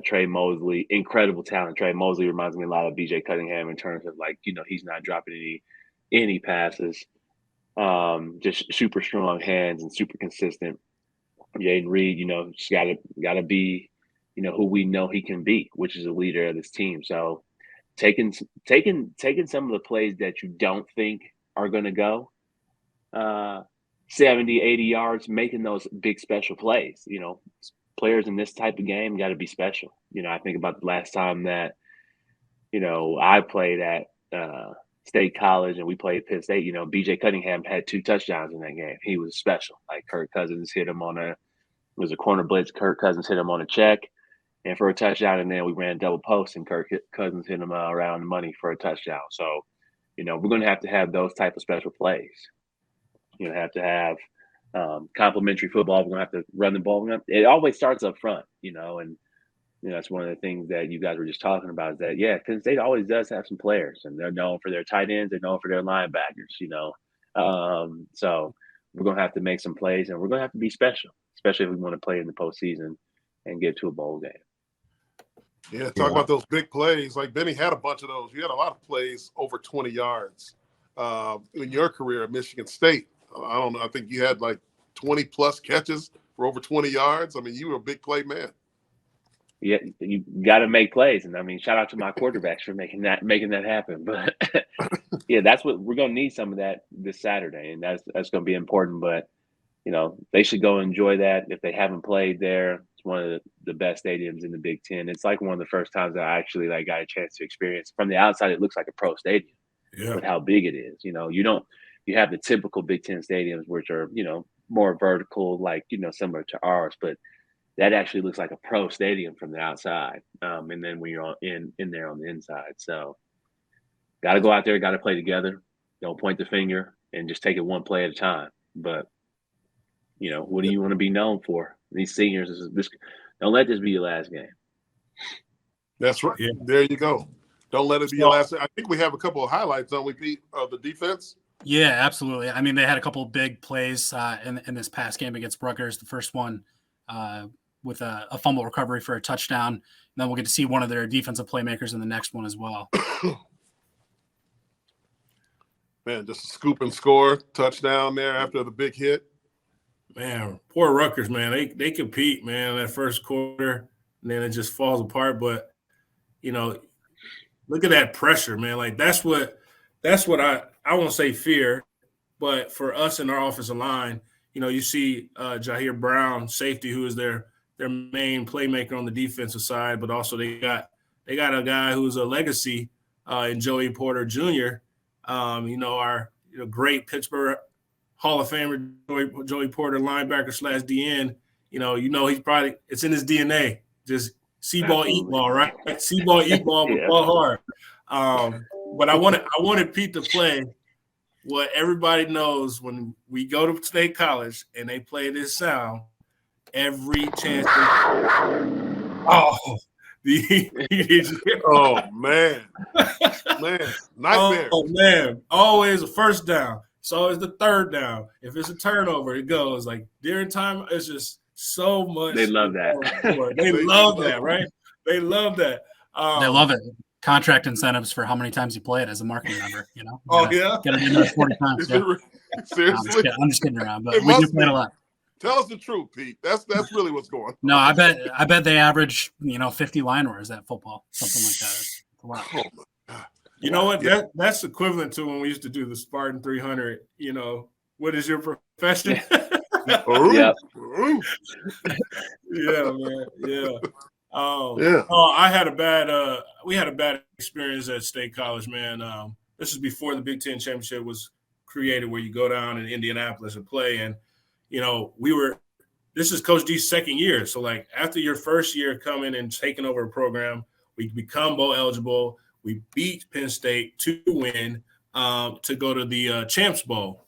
Trey Mosley, incredible talent. Trey Mosley reminds me a lot of BJ Cunningham in terms of he's not dropping any passes, just super strong hands and super consistent. Jaden Reed, just gotta be, who we know he can be, which is a leader of this team. So taking some of the plays that you don't think are going to go 70, 80 yards, making those big special plays. Players in this type of game got to be special. I think about the last time that, I played at State College and we played Penn State. BJ Cunningham had 2 touchdowns in that game. He was special. Like Kirk Cousins hit him it was a corner blitz. Kirk Cousins hit him on a check and for a touchdown, and then we ran double post and Kirk Cousins hit him around the money for a touchdown. So, we're going to have those type of special plays. Have to have complementary football. We're going to have to run the ball. It always starts up front, and that's one of the things that you guys were just talking about is that, Penn State always does have some players, and they're known for their tight ends. They're known for their linebackers, So we're going to have to make some plays, and we're going to have to be special, especially if we want to play in the postseason and get to a bowl game. Yeah, talk about those big plays. Like Benny had a bunch of those. You had a lot of plays over 20 yards in your career at Michigan State. I don't know. I think you had like 20-plus catches for over 20 yards. I mean, you were a big play man. Yeah, you got to make plays, and shout out to my quarterbacks for making that happen. But yeah, that's what we're going to need, some of that this Saturday, and that's going to be important. But they should go enjoy that if they haven't played there. It's one of the best stadiums in the Big Ten. It's like one of the first times that I actually got a chance to experience. From the outside, it looks like a pro stadium with how big it is. You have the typical Big Ten stadiums, which are, more vertical, similar to ours, but that actually looks like a pro stadium from the outside. And then when you're in there on the inside. So got to go out there, got to play together. Don't point the finger and just take it one play at a time. But, what do you want to be known for? These seniors, don't let this be your last game. That's right. Yeah. There you go. Don't let it be your last. I think we have a couple of highlights, don't we, Pete, of the defense? Yeah, absolutely. They had a couple of big plays in this past game against Rutgers. The first one with a fumble recovery for a touchdown. And then we'll get to see one of their defensive playmakers in the next one as well. Man, just a scoop and score touchdown there after the big hit. Man, poor Rutgers, man. They compete, man, that first quarter, and then it just falls apart. But, look at that pressure, man. Like that's what I won't say fear, but for us in our offensive line, you see Jahir Brown, safety, who is their main playmaker on the defensive side, but also they got a guy who's a legacy in Joey Porter Jr. Our great Pittsburgh Hall of Famer Joey Porter, linebacker / DN. He's probably it's in his DNA. Just see ball, eat ball, right? See ball, eat ball, but ball hard. But I wanted Pete to play what everybody knows when we go to State College and they play this sound every chance. Oh man, nightmare. Oh man, always a first down. It's always the third down. If it's a turnover, it goes like during time. It's just so much. They love that. They love that, right? They love that. They love it. Contract incentives for how many times you play it as a marketing member. You know. Yeah. Got to do that 40 times. Yeah. Seriously, I'm just kidding around, but we do play it a lot. Tell us the truth, Pete. That's really what's going on. No, I bet they average 50 line orders at football, something like that. It's a lot. Oh my God. You know what? That's equivalent to when we used to do the Spartan 300. You know, what is your profession? Yeah. Yeah, man. Yeah. Yeah. Oh, we had a bad experience at State College, man. This is before the Big Ten Championship was created, where you go down in Indianapolis and play. And, this is Coach D's second year. So, like, after your first year coming and taking over a program, we become bowl eligible. We beat Penn State to win to go to the Champs Bowl.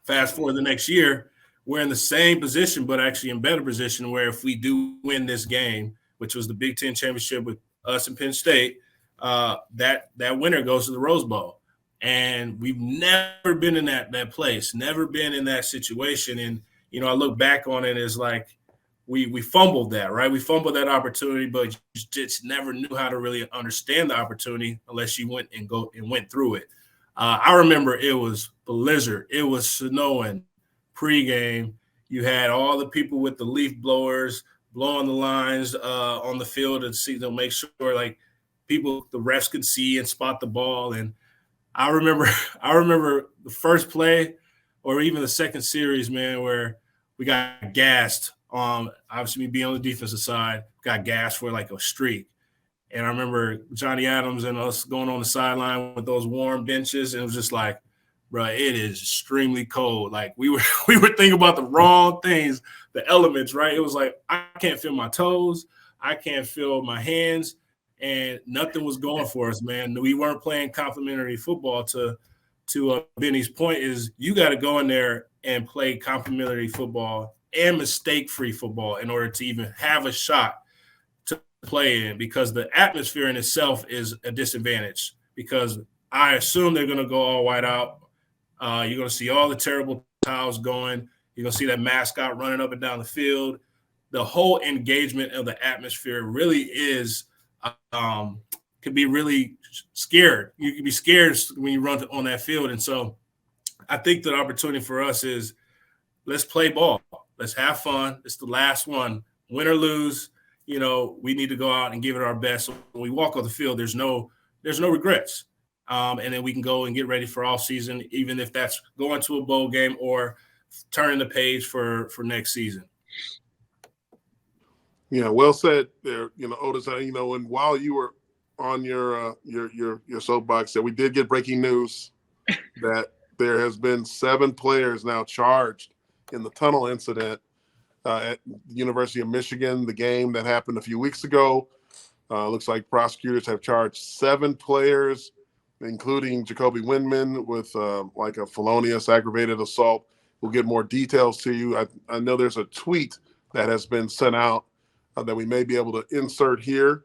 Fast forward the next year, we're in the same position, but actually in better position, where if we do win this game, which was the Big Ten Championship with us and Penn State, that winner goes to the Rose Bowl. And we've never been in that place, never been in that situation. And, I look back on it as like we fumbled that, right? We fumbled that opportunity, but you just never knew how to really understand the opportunity unless you went through it. I remember it was blizzard. It was snowing pregame. You had all the people with the leaf blowers blowing the lines on the field to see to make sure the refs could see and spot the ball. And I remember the first play or even the second series, man, where we got gassed. Obviously, me being on the defensive side, got gassed for like a streak. And I remember Johnny Adams and us going on the sideline with those warm benches, and it was just like, bro, it is extremely cold. Like we were thinking about the wrong things, the elements, right? It was like I can't feel my toes, I can't feel my hands, and nothing was going for us, man. We weren't playing complimentary football. To Benny's point is you got to go in there and play complimentary football and mistake-free football in order to even have a shot to play in, because the atmosphere in itself is a disadvantage, because I assume they're going to go all white out. You're going to see all the terrible towels going. You're going to see that mascot running up and down the field. The whole engagement of the atmosphere really is could be really scared. You can be scared when you run on that field. And so I think the opportunity for us is let's play ball. Let's have fun. It's the last one. Win or lose, we need to go out and give it our best. So when we walk off the field, there's no regrets. And then we can go and get ready for off season, even if that's going to a bowl game or turning the page for next season. Yeah, well said there, Otis. And while you were on your soapbox, that we did get breaking news that there has been 7 players now charged in the tunnel incident at the University of Michigan, the game that happened a few weeks ago. Looks like prosecutors have charged 7 players, including Jacoby Windman, with like a felonious aggravated assault. We'll get more details to you. I know there's a tweet that has been sent out that we may be able to insert here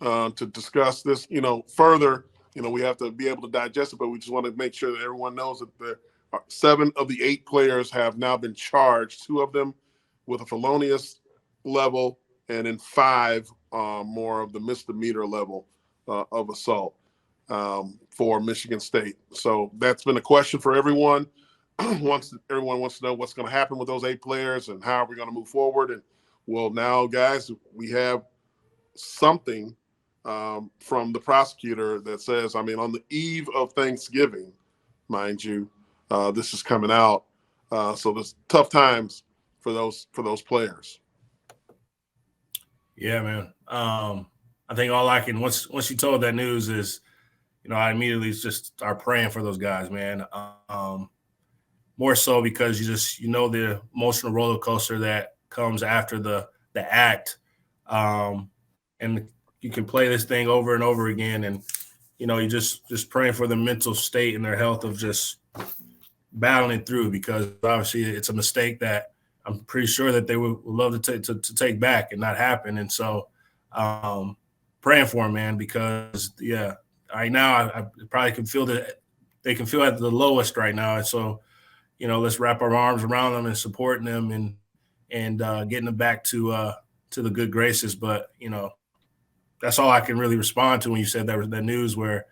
to discuss this, further. We have to be able to digest it, but we just want to make sure that everyone knows that the 7 of the 8 players have now been charged, 2 of them with a felonious level, and then 5 more of the misdemeanor level of assault for Michigan State. So that's been a question for everyone. Everyone wants to know what's going to happen with those 8 players and how are we going to move forward. And well, now, guys, we have something from the prosecutor that says, on the eve of Thanksgiving, mind you, this is coming out. So there's tough times for those players. Yeah, man. I think all I can once you told that news is, I immediately just start praying for those guys, man. More so because the emotional roller coaster that comes after the act, and you can play this thing over and over again, and you just praying for their mental state and their health of just battling through, because obviously it's a mistake that I'm pretty sure that they would love to take back and not happen. And so praying for them, man, because right now I probably can feel that they can feel at the lowest right now. And so, let's wrap our arms around them and supporting them and getting them back to the good graces. But, that's all I can really respond to when you said that news where,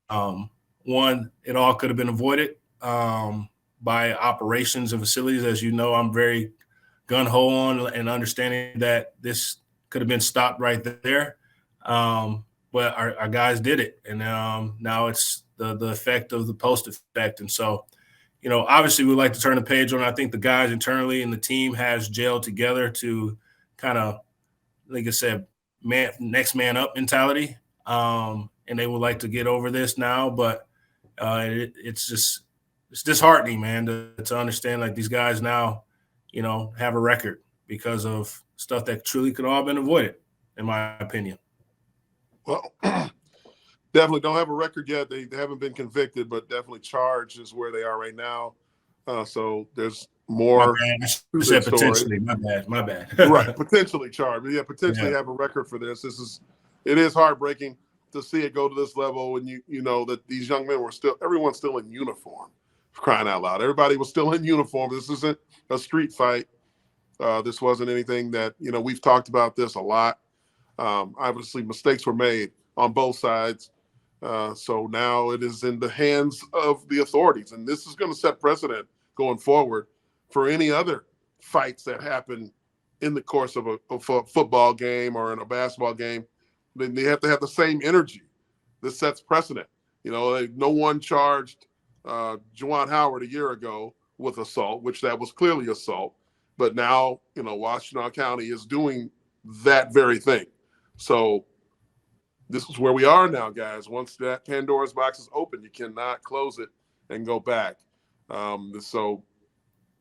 one, it all could have been avoided by operations and facilities. As you know, I'm very gung-ho on and understanding that this could have been stopped right there. But our guys did it. And now it's the effect of the post effect. And so, obviously we'd like to turn the page on. I think the guys internally and the team has gelled together to kind of, like I said, next man up mentality. And they would like to get over this now, but it's disheartening, man, to understand like these guys now, have a record because of stuff that truly could all have been avoided, in my opinion. Well, definitely don't have a record yet. They haven't been convicted, but definitely charged is where they are right now. So there's more. I said potentially. My bad. Right, potentially charged. But potentially have a record for this. It is heartbreaking to see it go to this level when you know that these young men everyone's still in uniform, for crying out loud. Everybody was still in uniform. This isn't a street fight. This wasn't anything that, we've talked about this a lot. Obviously mistakes were made on both sides. So now it is in the hands of the authorities. And this is going to set precedent going forward for any other fights that happen in the course of a football game or in a basketball game. Then they have to have the same energy. This sets precedent. No one charged Juwan Howard a year ago with assault, which that was clearly assault. But now, Washtenaw County is doing that very thing. So this is where we are now, guys. Once that Pandora's box is open, you cannot close it and go back. So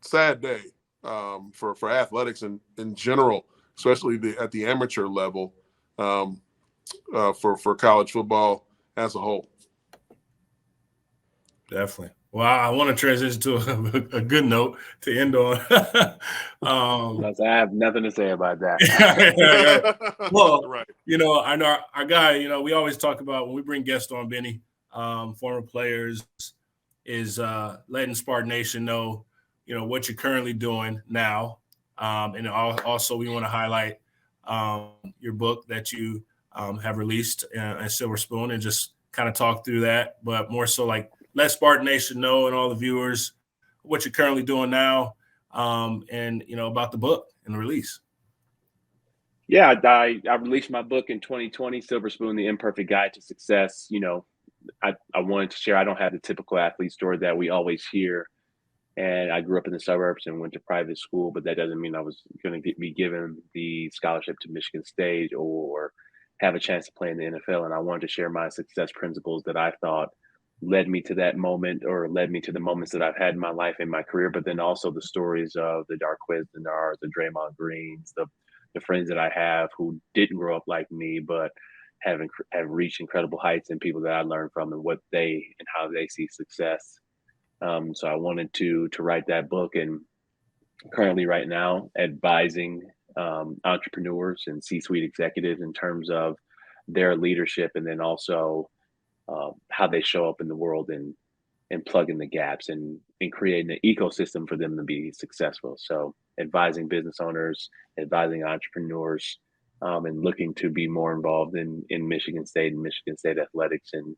sad day for athletics in general, especially at the amateur level, for college football as a whole. Definitely. Well, I want to transition to a good note to end on. I have nothing to say about that. Well, right. I know our guy, we always talk about when we bring guests on, Benny, former players, is letting Spartan Nation know, what you're currently doing now. And also we want to highlight your book that you have released at Silver Spoon and just kind of talk through that, but more so like let Spartan Nation know and all the viewers what you're currently doing now, and about the book and the release. Yeah, I released my book in 2020, Silver Spoon: The Imperfect Guide to Success. I wanted to share. I don't have the typical athlete story that we always hear, and I grew up in the suburbs and went to private school, but that doesn't mean I was going to be given the scholarship to Michigan State or have a chance to play in the NFL. And I wanted to share my success principles that I thought led me to that moment, or led me to the moments that I've had in my life and my career, but then also the stories of the Darquez Denars, the Draymond Greens, the friends that I have who didn't grow up like me, but have reached incredible heights, and people that I learned from and what they and how they see success. So I wanted to write that book, and currently right now advising entrepreneurs and C-suite executives in terms of their leadership, and then also how they show up in the world and plugging the gaps and creating an ecosystem for them to be successful. So advising business owners, advising entrepreneurs, and looking to be more involved in Michigan State and Michigan State athletics and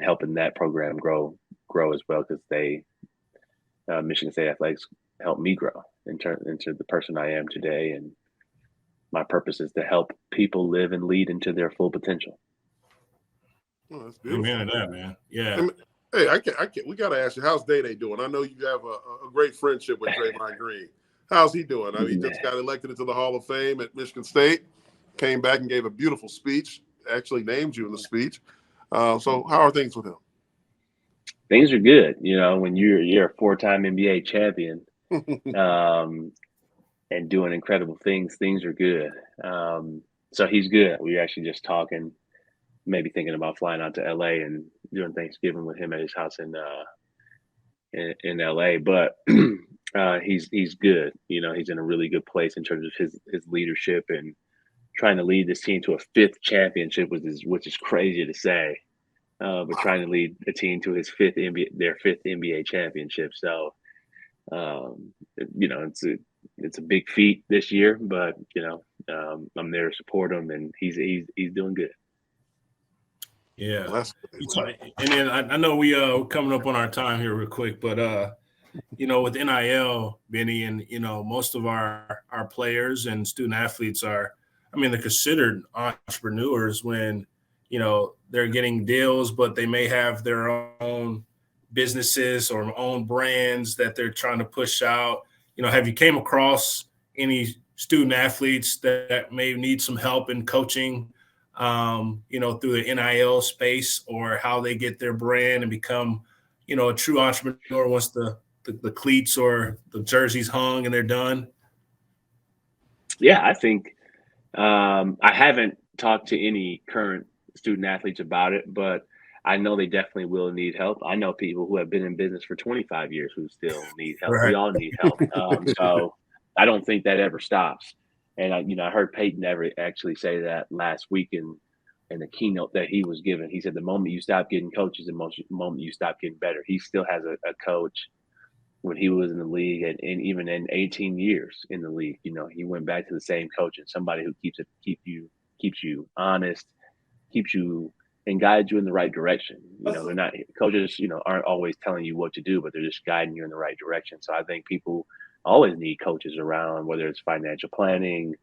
helping that program grow as well, because Michigan State athletics helped me grow into the person I am today. And my purpose is to help people live and lead into their full potential. Oh, that's beautiful. Amen to that, man. Yeah. Hey, I can't. We got to ask you, how's Day doing? I know you have a great friendship with Draymond Green. How's he doing? I mean, he just got elected into the Hall of Fame at Michigan State, came back and gave a beautiful speech, actually named you in the speech. So how are things with him? Things are good. When you're a 4-time NBA champion and doing incredible things are good. So he's good. We were actually just talking maybe thinking about flying out to LA and doing Thanksgiving with him at his house in LA. But he's good. He's in a really good place in terms of his leadership and trying to lead this team to a 5th championship, which is crazy to say. But trying to lead a team to their 5th NBA championship. So, it's a big feat this year, but I'm there to support him, and he's doing good. Yeah, and then I know we coming up on our time here real quick, but with NIL, Benny, and most of our players and student athletes they're considered entrepreneurs when they're getting deals, but they may have their own businesses or own brands that they're trying to push out. Have you came across any student athletes that may need some help in coaching, through the NIL space, or how they get their brand and become, a true entrepreneur once the cleats or the jerseys hung and they're done? Yeah, I think I haven't talked to any current student athletes about it, but I know they definitely will need help. I know people who have been in business for 25 years who still need help. Right. We all need help. So I don't think that ever stops. And I heard Peyton actually say that last week in the keynote that he was given. He said the moment you stop getting coaches, the moment you stop getting better. He still has a coach when he was in the league, and even in 18 years in the league, he went back to the same coach, and somebody who keeps you honest, keeps you and guides you in the right direction. They're not coaches, aren't always telling you what to do, but they're just guiding you in the right direction. So I think people always need coaches around, whether it's financial planning,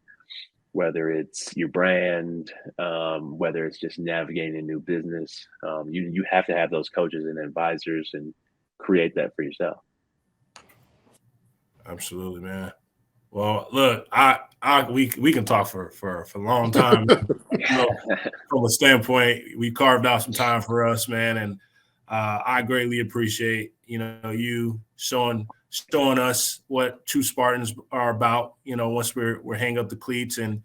whether it's your brand, whether it's just navigating a new business. You have to have those coaches and advisors and create that for yourself. Absolutely, man. Well, look, we can talk for a long time. From a standpoint, we carved out some time for us, man, and I greatly appreciate you showing us what true Spartans are about. Once we're hang up the cleats and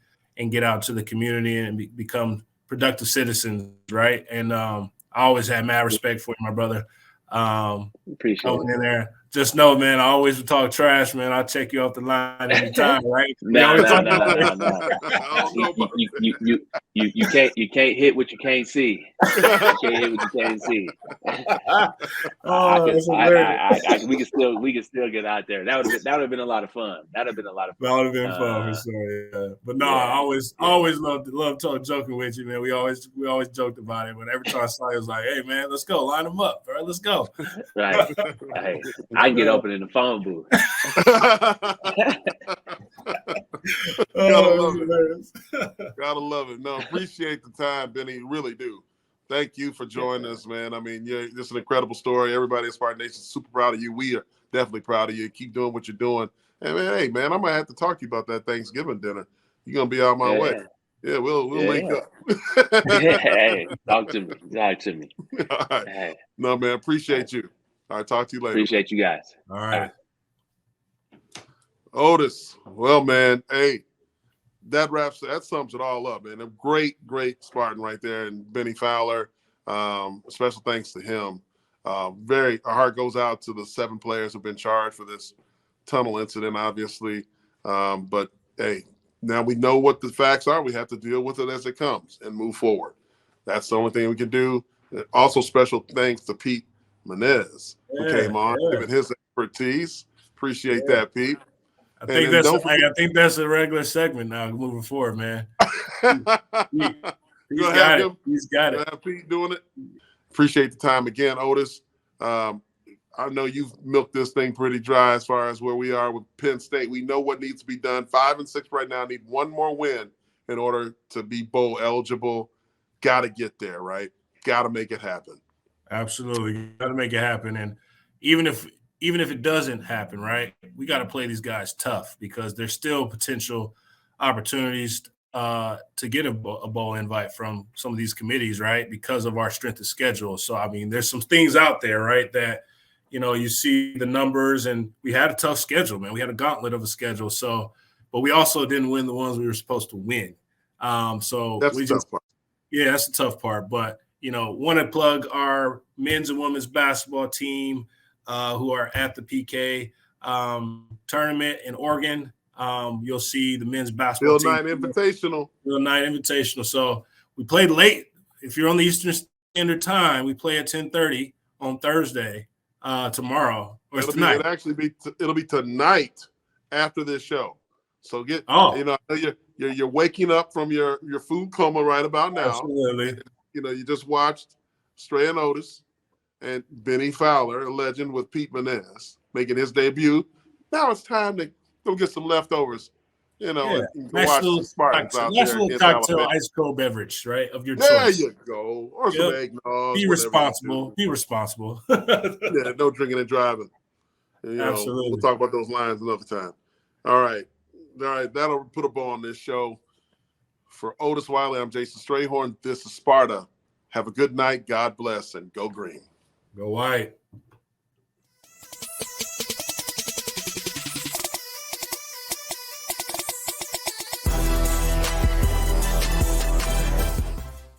get out to the community and become productive citizens, right? And I always had mad respect for you, my brother. Appreciate it. In there. Just know, man, I always talk trash, man. I'll check you off the line anytime, right? No. You can't hit what you can't see. You can't hit what you can't see. We can still get out there. That would have been a lot of fun. That would have been fun for sure. Yeah. But no, I always love joking with you, man. We always joked about it. But every time I saw you, I was like, hey, man, let's go, line them up, all right? Let's go. Right. Hey, I can get open in the phone booth. Gotta love it. No, appreciate the time, Benny. Really do. Thank you for joining us, man. You're just an incredible story. Everybody at Spartan Nation is super proud of you. We are definitely proud of you. Keep doing what you're doing. And man, I might have to talk to you about that Thanksgiving dinner. You're gonna be on my way. Yeah, we'll link up. Hey, talk to me. All right. Hey. No, man, appreciate you. All right, talk to you later. Appreciate you guys. All right. Otis, well, man, hey, that sums it all up, man. A great Spartan right there, and Bennie Fowler. Special thanks to him. Our heart goes out to the 7 players who've been charged for this tunnel incident, obviously. But hey, now we know what the facts are. We have to deal with it as it comes and move forward. That's the only thing we can do. Also, special thanks to Pete Menez, who came on, giving his expertise. Appreciate that, Pete. I think that's a regular segment now moving forward, man. He's got it. He's got it. Pete doing it. Appreciate the time again, Otis. I know you've milked this thing pretty dry as far as where we are with Penn State. We know what needs to be done. 5-6 right now. Need one more win in order to be bowl eligible. Got to get there, right? Got to make it happen. Absolutely. Got to make it happen. And even if it doesn't happen, right, we got to play these guys tough because there's still potential opportunities to get a bowl invite from some of these committees, right, because of our strength of schedule. So, there's some things out there, right, that, you see the numbers, and we had a tough schedule, man. We had a gauntlet of a schedule. So, but we also didn't win the ones we were supposed to win. So that's we just, Yeah, that's the tough part. But, want to plug our men's and women's basketball team who are at the PK tournament in Oregon. You'll see the men's basketball Bill team. Knight Invitational. Bill Knight Invitational. So we played late. If you're on the Eastern Standard Time, we play at 10:30 on Thursday tomorrow. Or tonight. It'll be tonight after this show. So you're waking up from your food coma right about now. Absolutely. You just watched Stray and Otis and Bennie Fowler, a legend, with Pete Menez making his debut. Now it's time to go get some leftovers. And watch the Spartans out there. Nice little cocktail, ice cold beverage, right? Of your choice. There you go. Or some eggnog. Be responsible. Be responsible. Yeah, no drinking and driving. Absolutely. We'll talk about those lines another time. All right. That'll put a bow on this show. For Otis Wiley, I'm Jason Strayhorn. This is Sparta. Have a good night. God bless, and go green. Go white.